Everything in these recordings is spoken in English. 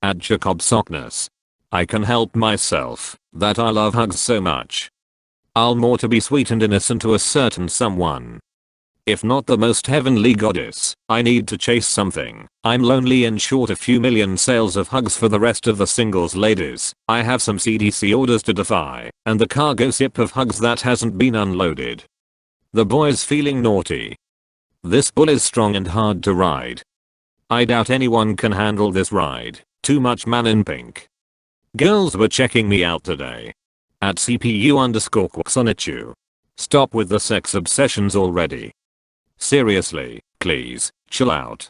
At Jacob Sockness. I can help myself, that I love hugs so much. I'll more to be sweet and innocent to a certain someone. If not the most heavenly goddess, I need to chase something. I'm lonely and short a few million sales of hugs for the rest of the singles ladies. I have some CDC orders to defy, and the cargo ship of hugs that hasn't been unloaded. The boy's feeling naughty. This bull is strong and hard to ride. I doubt anyone can handle this ride. Too much man in pink. Girls were checking me out today. At CPU_Kwasonichu. Stop with the sex obsessions already. Seriously, please, chill out.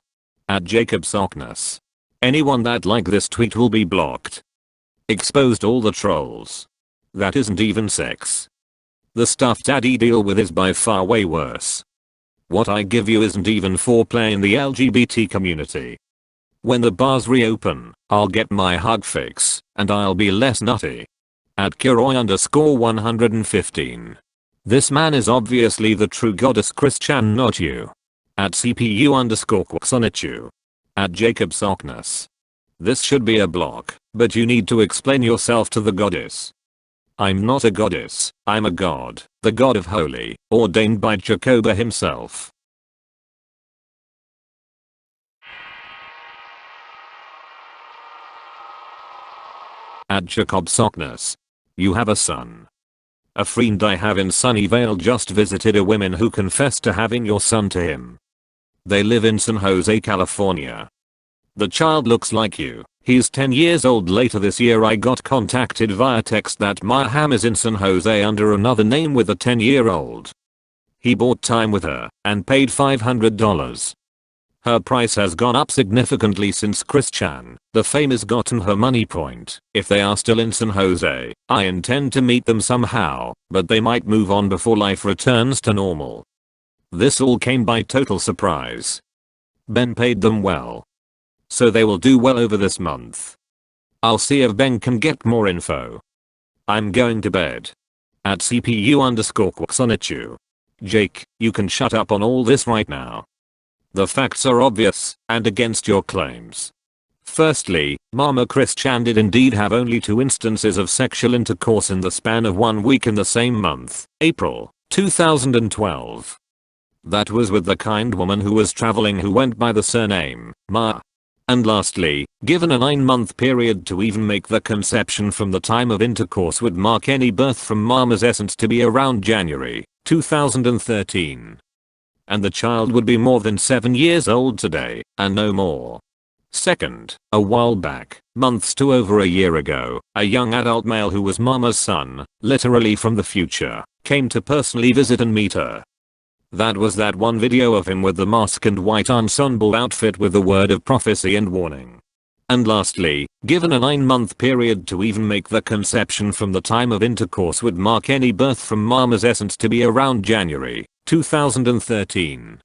At Jacob Sockness. Anyone that like this tweet will be blocked. Exposed all the trolls. That isn't even sex. The stuff daddy deal with is by far way worse. What I give you isn't even foreplay in the LGBT community. When the bars reopen, I'll get my hug fix, and I'll be less nutty. At Kiroi_115. This man is obviously the true goddess Christian, not you. At CPU_Kwasonichu. At Jacob Sockness. This should be a block, but you need to explain yourself to the goddess. I'm not a goddess, I'm a god, the god of holy, ordained by Jacoba himself. At Jacob Sockness. You have a son. A friend I have in Sunnyvale just visited a woman who confessed to having your son to him. They live in San Jose, California. The child looks like you. He's 10 years old. Later this year I got contacted via text that my ham is in San Jose under another name with a 10-year-old. He bought time with her and paid $500. Her price has gone up significantly since Christian, the fame has gotten her money point. If they are still in San Jose, I intend to meet them somehow, but they might move on before life returns to normal. This all came by total surprise. Ben paid them well. So they will do well over this month. I'll see if Ben can get more info. I'm going to bed. At CPU_Kwasonichu. Jake, you can shut up on all this right now. The facts are obvious, and against your claims. Firstly, Mama Christian did indeed have only 2 instances of sexual intercourse in the span of 1 week in the same month, April 2012. That was with the kind woman who was traveling who went by the surname, Ma. And lastly, given a 9-month period to even make the conception from the time of intercourse would mark any birth from Mama's essence to be around January 2013. And the child would be more than 7 years old today, and no more. Second, a while back, months to over a year ago, a young adult male who was Mama's son, literally from the future, came to personally visit and meet her. That was that one video of him with the mask and white ensemble outfit with the word of prophecy and warning. And lastly, given a 9-month period to even make the conception from the time of intercourse would mark any birth from Mama's essence to be around January 2013.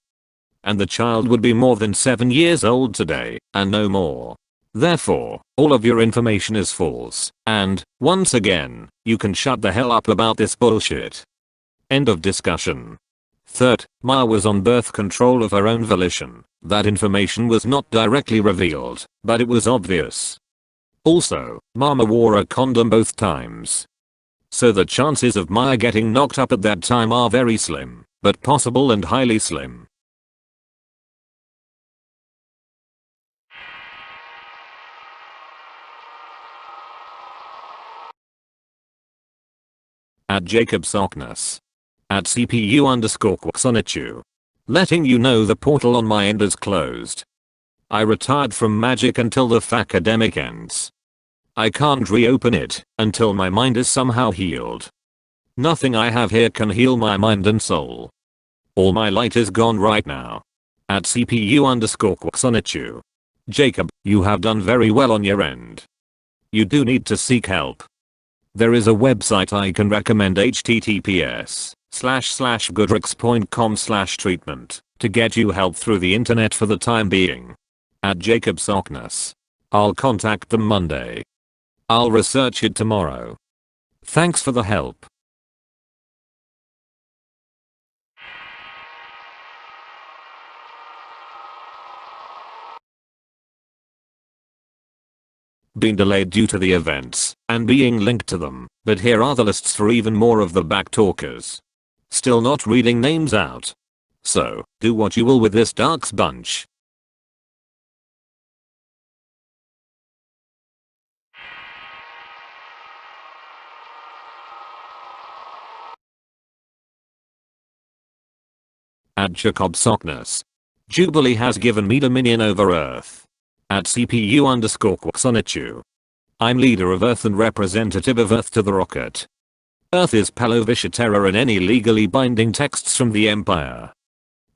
And the child would be more than 7 years old today, and no more. Therefore, all of your information is false, and, once again, you can shut the hell up about this bullshit. End of discussion. Third, Ma was on birth control of her own volition. That information was not directly revealed, but it was obvious. Also, Mama wore a condom both times. So the chances of Ma getting knocked up at that time are very slim, but possible and highly slim. At Jacob Sockness. At CPU_Kwasonichu. Letting you know the portal on my end is closed. I retired from magic until the academic ends. I can't reopen it until my mind is somehow healed. Nothing I have here can heal my mind and soul. All my light is gone right now. At CPU_Kwasonichu. Jacob, you have done very well on your end. You do need to seek help. There is a website I can recommend, https://goodrx.com/treatment, to get you help through the internet for the time being. At Jacob Sockness. I'll contact them Monday. I'll research it tomorrow. Thanks for the help. been delayed due to the events, and being linked to them, but here are the lists for even more of the backtalkers. Still not reading names out. So, do what you will with this Darks bunch. At Jacob Sockness. Jubilee has given me dominion over Earth. At CPU_Kwasonichu. I'm leader of Earth and representative of Earth to the rocket. Earth is Palovisha terror in any legally binding texts from the Empire.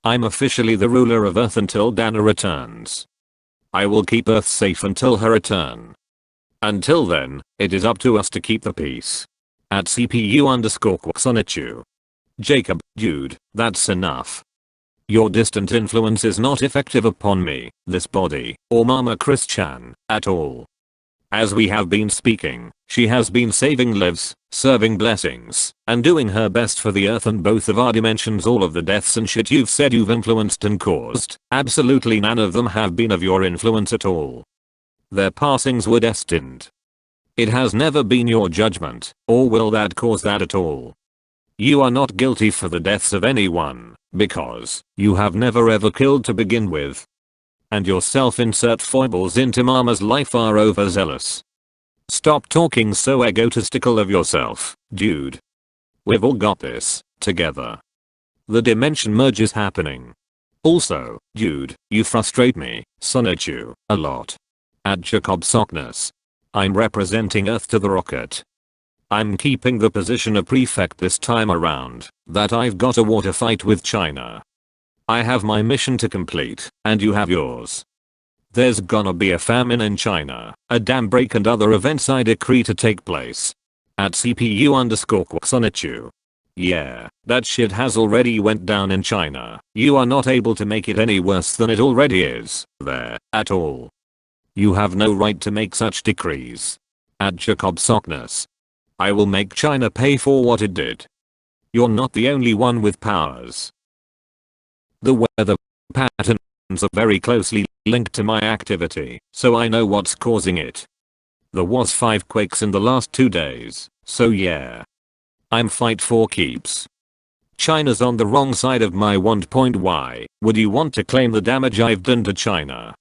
I'm officially the ruler of Earth until Dana returns. I will keep Earth safe until her return. Until then, it is up to us to keep the peace. At CPU_Kwasonichu. Jacob, dude, that's enough. Your distant influence is not effective upon me, this body, or Mama Christian, at all. As we have been speaking, she has been saving lives, serving blessings, and doing her best for the Earth and both of our dimensions. All of the deaths and shit you've said you've influenced and caused, absolutely none of them have been of your influence at all. Their passings were destined. It has never been your judgment, or will that cause that at all. You are not guilty for the deaths of anyone, because you have never ever killed to begin with. And your self-insert foibles into Mama's life are overzealous. Stop talking so egotistical of yourself, dude. We've all got this, together. The dimension merge is happening. Also, dude, you frustrate me, Sonichu, a lot. At Jacob Sockness. I'm representing Earth to the rocket. I'm keeping the position of prefect this time around, that I've got a water fight with China. I have my mission to complete, and you have yours. There's gonna be a famine in China, a dam break and other events I decree to take place. At CPU_Kwasonichu. Yeah, that shit has already went down in China. You are not able to make it any worse than it already is, there, at all. You have no right to make such decrees. At Jacob Sockness. I will make China pay for what it did. You're not the only one with powers. The weather patterns are very closely linked to my activity, so I know what's causing it. There was 5 quakes in the last 2 days, so yeah. I'm fight for keeps. China's on the wrong side of my wand. Why would you want to claim the damage I've done to China?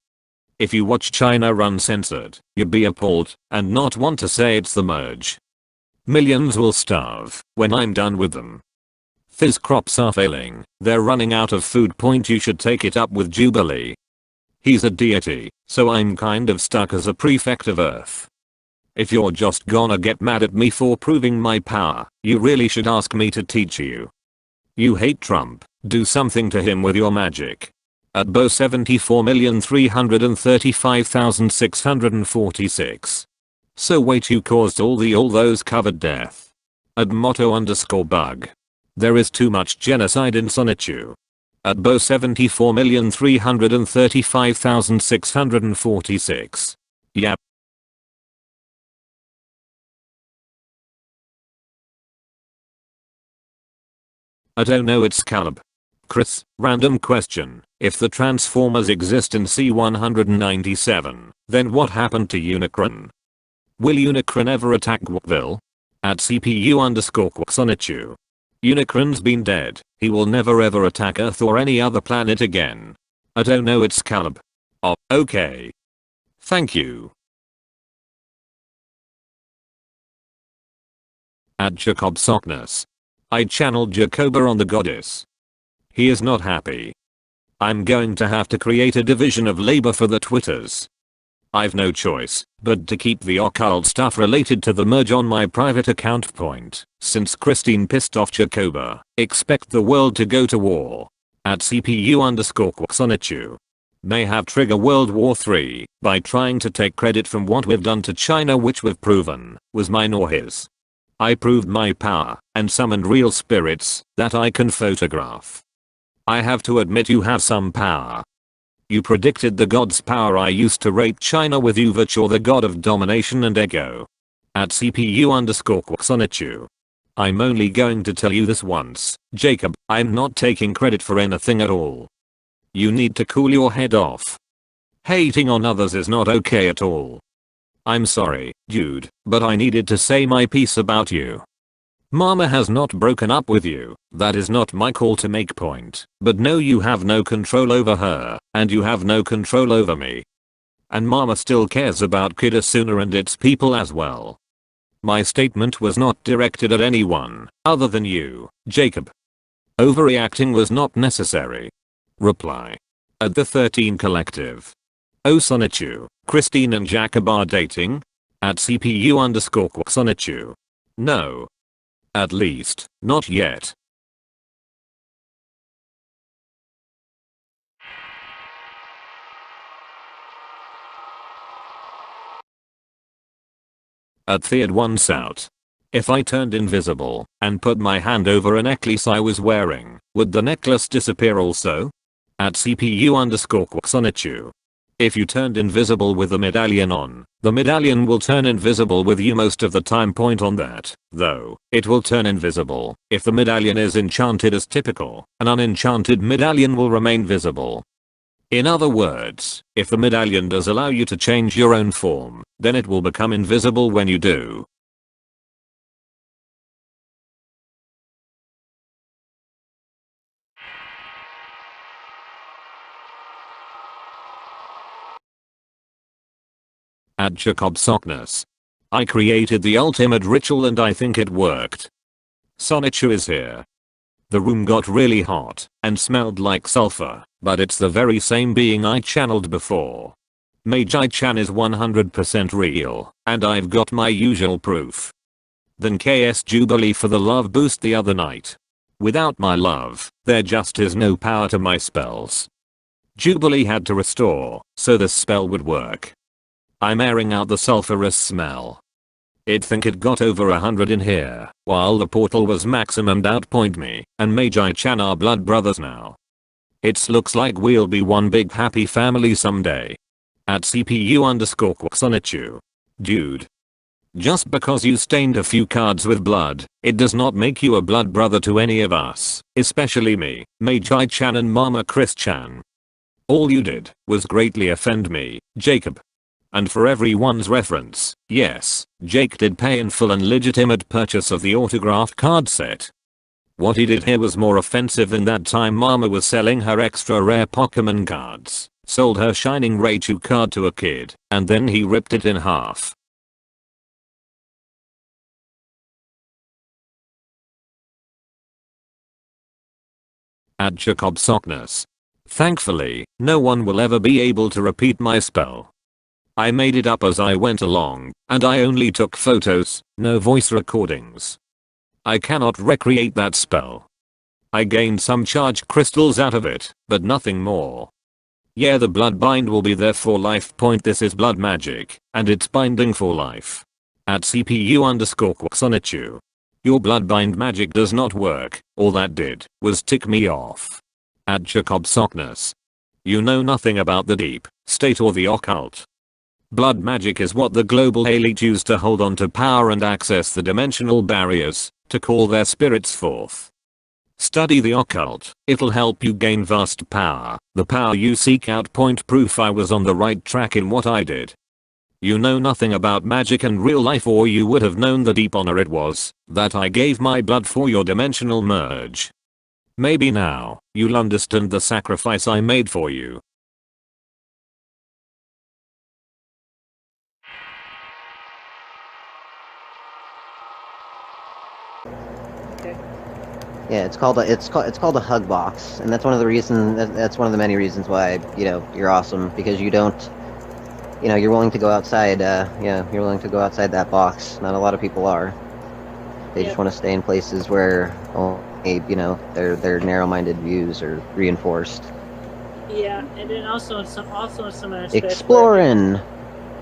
If you watch China run censored, you'd be appalled and not want to say it's the merge. Millions will starve when I'm done with them. Fizz crops are failing, they're running out of food. You should take it up with Jubilee. He's a deity, so I'm kind of stuck as a prefect of Earth. If you're just gonna get mad at me for proving my power, you really should ask me to teach you. You hate Trump, do something to him with your magic. At Bo 74,335,646. So wait, you caused all those covered death. At motto_bug. There is too much genocide in Sonichu. At Bo 74,335,646. Yep. I don't know, it's Caleb. Chris, random question. If the Transformers exist in C197, then what happened to Unicron? Will Unicron ever attack Walkville? At CPU_Kwasonichu. Unicron's been dead. He will never ever attack Earth or any other planet again. I don't know, it's Caleb. Oh, okay. Thank you. At Jacob Sockness. I channeled Jacoba on the goddess. He is not happy. I'm going to have to create a division of labor for the Twitters. I've no choice but to keep the occult stuff related to the merge on my private account. Since Christine pissed off Jacoba, expect the world to go to war. At CPU_Kwasonichu. May have trigger World War III by trying to take credit from what we've done to China, which we've proven was mine or his. I proved my power and summoned real spirits that I can photograph. I have to admit, you have some power. You predicted the god's power I used to rape China with. You're the god of domination and ego. At CPU_Kwasonichu. I'm only going to tell you this once, Jacob, I'm not taking credit for anything at all. You need to cool your head off. Hating on others is not okay at all. I'm sorry, dude, but I needed to say my piece about you. Mama has not broken up with you, that is not my call to make point, but no, you have no control over her, and you have no control over me. And mama still cares about Kid Asuna and its people as well. My statement was not directed at anyone other than you, Jacob. Overreacting was not necessary. Reply. At the 13 Collective. Oh Sonichu, Christine and Jacob are dating? At CPU_Sonichu. No. At least, not yet. At Theod 1 South. If I turned invisible and put my hand over a necklace I was wearing, would the necklace disappear also? At CPU_Sonichu. If you turned invisible with the medallion on, the medallion will turn invisible with you most of the time. Point on that, though, it will turn invisible if the medallion is enchanted as typical. An unenchanted medallion will remain visible. In other words, if the medallion does allow you to change your own form, then it will become invisible when you do. At Jacob Sockness. I created the ultimate ritual and I think it worked. Sonichu is here. The room got really hot and smelled like sulfur, but it's the very same being I channeled before. Magi-chan is 100% real, and I've got my usual proof. Then KS Jubilee for the love boost the other night. Without my love, there just is no power to my spells. Jubilee had to restore, so the spell would work. I'm airing out the sulfurous smell. It think it got over 100 in here, while the portal was maximumed out. Point me, and Magi-chan are blood brothers now. It looks like we'll be one big happy family someday. At CPU_Sonichu. Dude. Just because you stained a few cards with blood, it does not make you a blood brother to any of us, especially me, Magi-chan and Mama Chris-chan. All you did was greatly offend me, Jacob. And for everyone's reference, yes, Jake did pay in full and legitimate purchase of the autographed card set. What he did here was more offensive than that time Mama was selling her extra rare Pokemon cards, sold her Shining Raichu card to a kid, and then he ripped it in half. At Jacob Sockness. Thankfully, no one will ever be able to repeat my spell. I made it up as I went along, and I only took photos, no voice recordings. I cannot recreate that spell. I gained some charge crystals out of it, but nothing more. Yeah, the blood bind will be there for life. This is blood magic, and it's binding for life. At CPU_Sonichu. Your blood bind magic does not work, all that did was tick me off. At Jacob Sockness. You know nothing about the deep state or the occult. Blood magic is what the global elite use to hold on to power and access the dimensional barriers, to call their spirits forth. Study the occult, it'll help you gain vast power, the power you seek out. Proof I was on the right track in what I did. You know nothing about magic and real life, or you would have known the deep honor it was that I gave my blood for your dimensional merge. Maybe now, you'll understand the sacrifice I made for you. Yeah, it's called a hug box, and that's one of the many reasons why you're awesome, because you don't, you're willing to go outside. You're willing to go outside that box. Not a lot of people are. They just want to stay in places where only their narrow-minded views are reinforced. Yeah, and then also in some aspects exploring.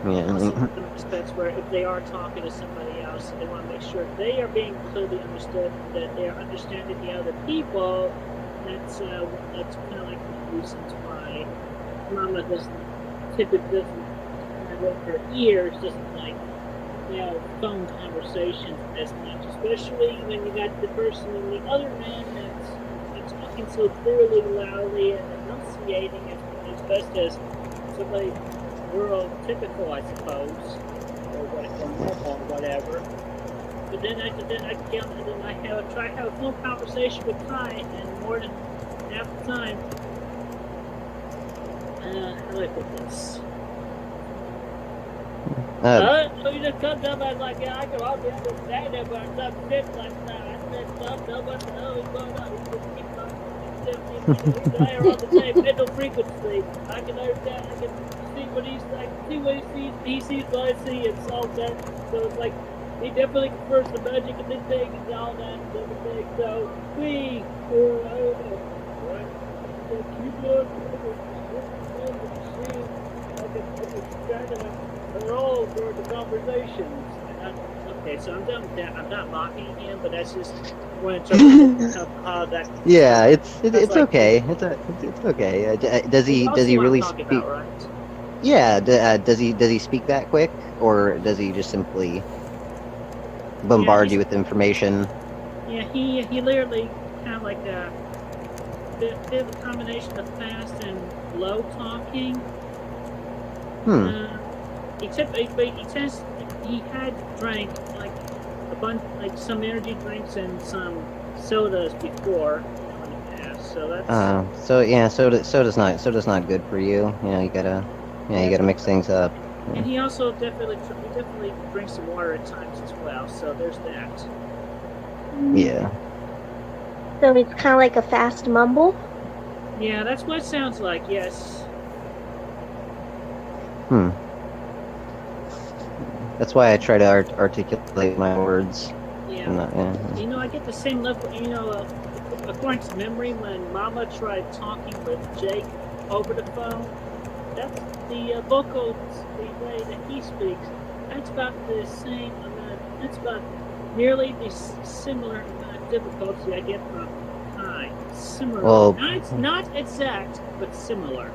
Some aspects where if they are talking to somebody else, they want to make sure they are being clearly understood, that they are understanding the other people. That's kind of like the reasons why Mama typically doesn't with her ears, doesn't like phone conversations as much, especially when you got the person on the other end that's talking so clearly, loudly, and enunciating as best as somebody rural typical, I suppose. or normal or whatever. But then I try to have a full conversation with Kai, and more than half the time, how do I put this? You just comes up and like, yeah, I can all understand it, but some shit like that. I said stuff, no one knows what's going on. You just keep on, he's higher on the same mental frequency. I can understand, I can see what he's like, see what he sees what I see, and solve that. So it's like, he definitely confers the magic of this thing and all that and everything. So, we, right? So keep on, they're all during the conversations. Okay, so I'm done with that. I'm not mocking him, but that's just one interpretation of how that. Yeah, it's like, okay. It's okay. Does he really speak? About, right? Yeah. Does he speak that quick, or does he just simply bombard you with information? Yeah, he literally kind of like a bit of a combination of fast and low talking. He had drank like a bunch, like some energy drinks and some sodas before in the past. So that's. So yeah, soda's not good for you. You know, you gotta mix things up. Yeah. And he also definitely drinks some water at times as well. So there's that. Yeah. So it's kind of like a fast mumble? Yeah, that's what it sounds like, yes. That's why I try to articulate my words. Yeah. Yeah. You know, I get the same level, according to memory, when Mama tried talking with Jake over the phone, that's the vocals, the way that he speaks, that's about the same amount, that's about nearly the similar amount of difficulty I get from Kai. Similar. Well, not exact, but similar.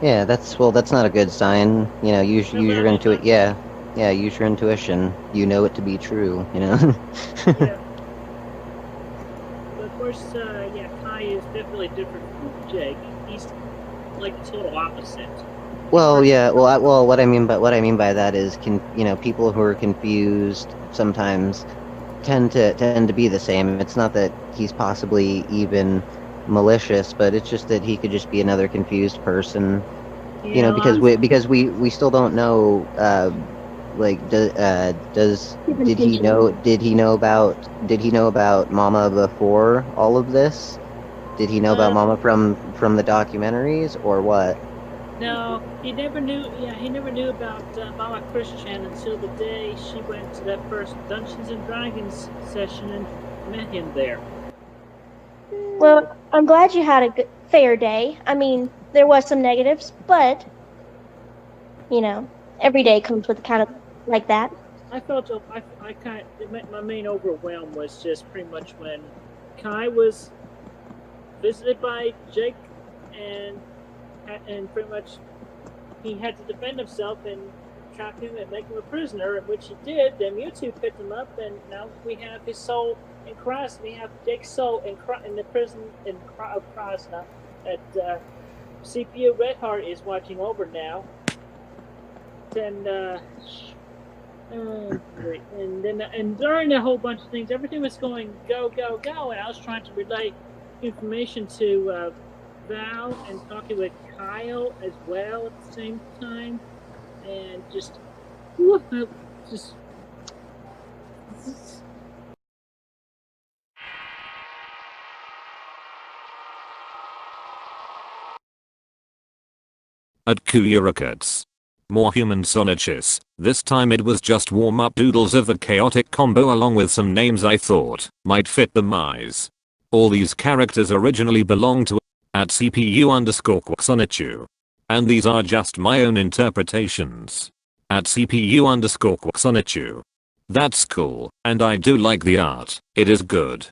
Yeah, that's not a good sign. You know, use your intuition. Yeah, use your intuition. You know it to be true. You know. Yeah. But of course, Kai is definitely different from Jake. He's like the total opposite. Well, yeah. Well, what I mean by that is, people who are confused sometimes tend to be the same. It's not that he's possibly even malicious, but it's just that he could just be another confused person. Yeah, you know, because we still don't know. Did he know about Mama before all of this? Did he know about Mama from the documentaries, or what? No, he never knew. Yeah, he never knew about Mama Christian until the day she went to that first Dungeons and Dragons session and met him there. Well, I'm glad you had a good, fair day. I mean, there was some negatives, but every day comes with kind of like that. I felt my main overwhelm was just pretty much when Kai was visited by Jake and pretty much he had to defend himself and trap him and make him a prisoner, and which he did. Then Mewtwo picked him up, and now we have his soul in Cross. We have Jake's soul in the prison of Cross now that CPU Redheart is watching over now. And during a whole bunch of things, everything was going go, and I was trying to relay information to Val and talking with Kyle as well at the same time, and just. At Kuyurikats. More human Sonichus. This time it was just warm-up doodles of the chaotic combo along with some names I thought might fit the Mise. All these characters originally belonged to at CPU_Sonichu. And these are just my own interpretations. At CPU_Sonichu. That's cool, and I do like the art. It is good.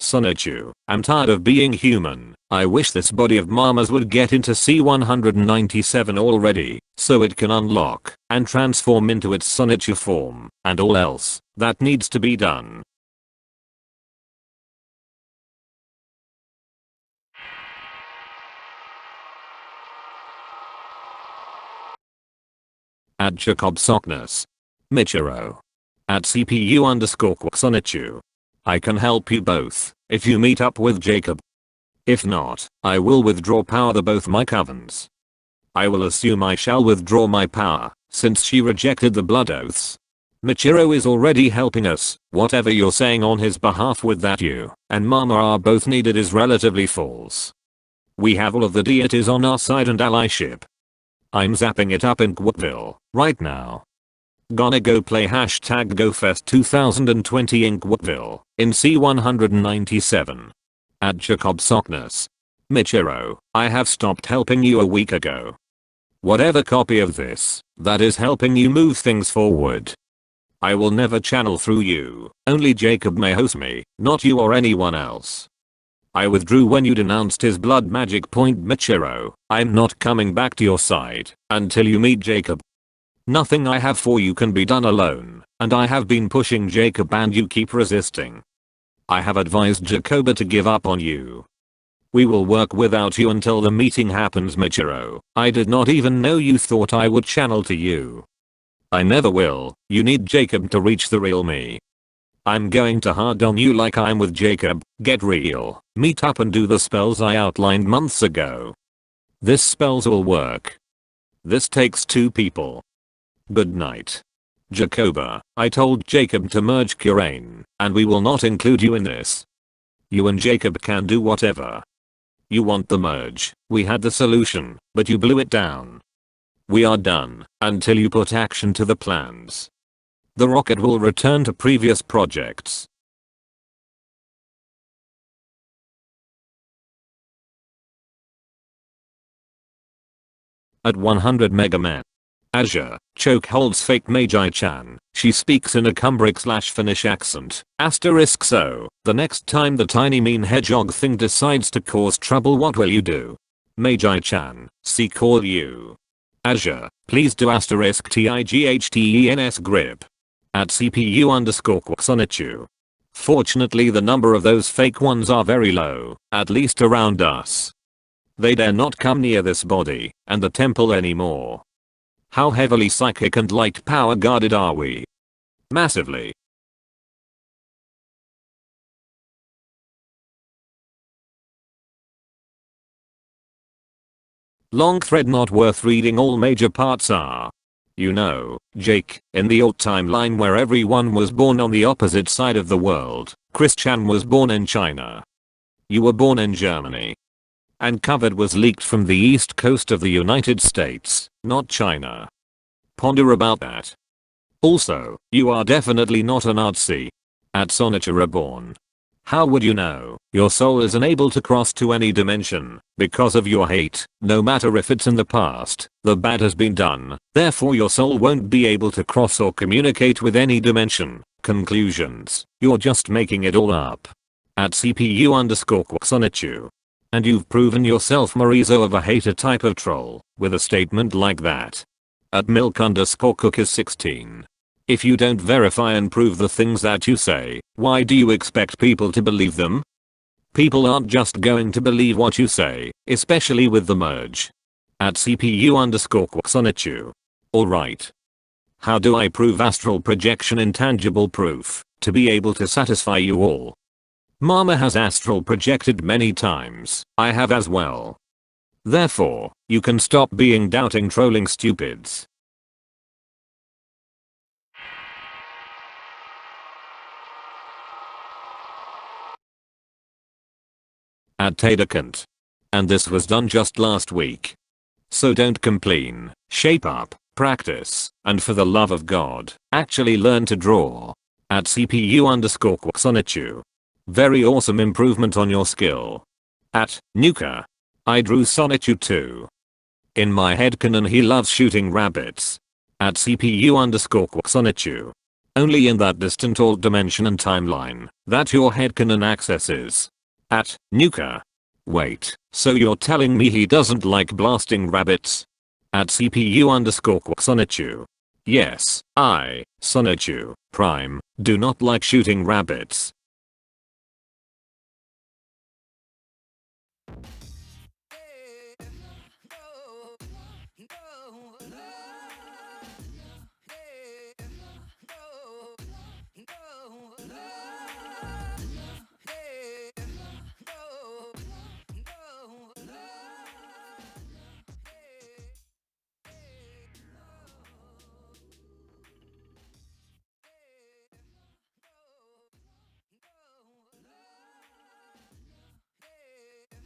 Sonichu, I'm tired of being human. I wish this body of Mama's would get into C197 already, so it can unlock and transform into its Sonichu form, and all else that needs to be done. At Jacob Sockness. Michiro. At CPU_Quaxonichu. I can help you both if you meet up with Jacob. If not, I will withdraw power to both my covens. I will assume I shall withdraw my power, since she rejected the blood oaths. Michiro is already helping us, whatever you're saying on his behalf with that you and Mama are both needed is relatively false. We have all of the deities on our side and allyship. I'm zapping it up in Quackville, right now. Gonna go play #GoFest 2020 in Quackville, in C197. At Jacob Sockness. Michiro, I have stopped helping you a week ago. Whatever copy of this, that is helping you move things forward. I will never channel through you, only Jacob may host me, not you or anyone else. I withdrew when you denounced his blood magic point Michiro, I'm not coming back to your side, until you meet Jacob. Nothing I have for you can be done alone, and I have been pushing Jacob and you keep resisting. I have advised Jacoba to give up on you. We will work without you until the meeting happens Michiro, I did not even know you thought I would channel to you. I never will, you need Jacob to reach the real me. I'm going to hard on you like I'm with Jacob, get real, meet up and do the spells I outlined months ago. This spells will work. This takes 2 people. Good night. Jacoba, I told Jacob to merge Kurain, and we will not include you in this. You and Jacob can do whatever. You want the merge, we had the solution, but you blew it down. We are done, until you put action to the plans. The rocket will return to previous projects. At 100 Mega Man. Azure, Choke holds fake Magi-chan, she speaks in a Cumbric/Finnish accent, so, the next time the tiny mean hedgehog thing decides to cause trouble what will you do? Magi-chan, see call you. Azure, please do *TIGHTENS Grape. At CPU_Quaxonichu. Fortunately the number of those fake ones are very low, at least around us. They dare not come near this body, and the temple anymore. How heavily psychic and light power guarded are we? Massively. Long thread not worth reading all major parts are. You know, Jake, in the old timeline where everyone was born on the opposite side of the world, Christian was born in China. You were born in Germany. And COVID was leaked from the east coast of the United States, not China. Ponder about that. Also, you are definitely not a Nazi. At Sonic Reborn. How would you know? Your soul is unable to cross to any dimension because of your hate, no matter if it's in the past, the bad has been done, therefore your soul won't be able to cross or communicate with any dimension. Conclusions, you're just making it all up. At CPU_Quaxonichu. And you've proven yourself Marizo of a hater type of troll, with a statement like that. At milk_cookies16. If you don't verify and prove the things that you say, why do you expect people to believe them? People aren't just going to believe what you say, especially with the merge. At CPU_Quaxonichu. Alright. How do I prove astral projection intangible proof, to be able to satisfy you all? Mama has astral projected many times, I have as well. Therefore, you can stop being doubting trolling stupids. At Tadakant. And this was done just last week. So don't complain, shape up, practice, and for the love of God, actually learn to draw. At CPU_Quaxonichu. Very awesome improvement on your skill. At Nuka. I drew Sonichu too. In my headcanon he loves shooting rabbits. At CPU_Quaxonichu. Only in that distant alt dimension and timeline that your headcanon accesses. At Nuka. Wait, so you're telling me he doesn't like blasting rabbits? At CPU_Quaxonichu. Yes, I, Sonichu, Prime, do not like shooting rabbits.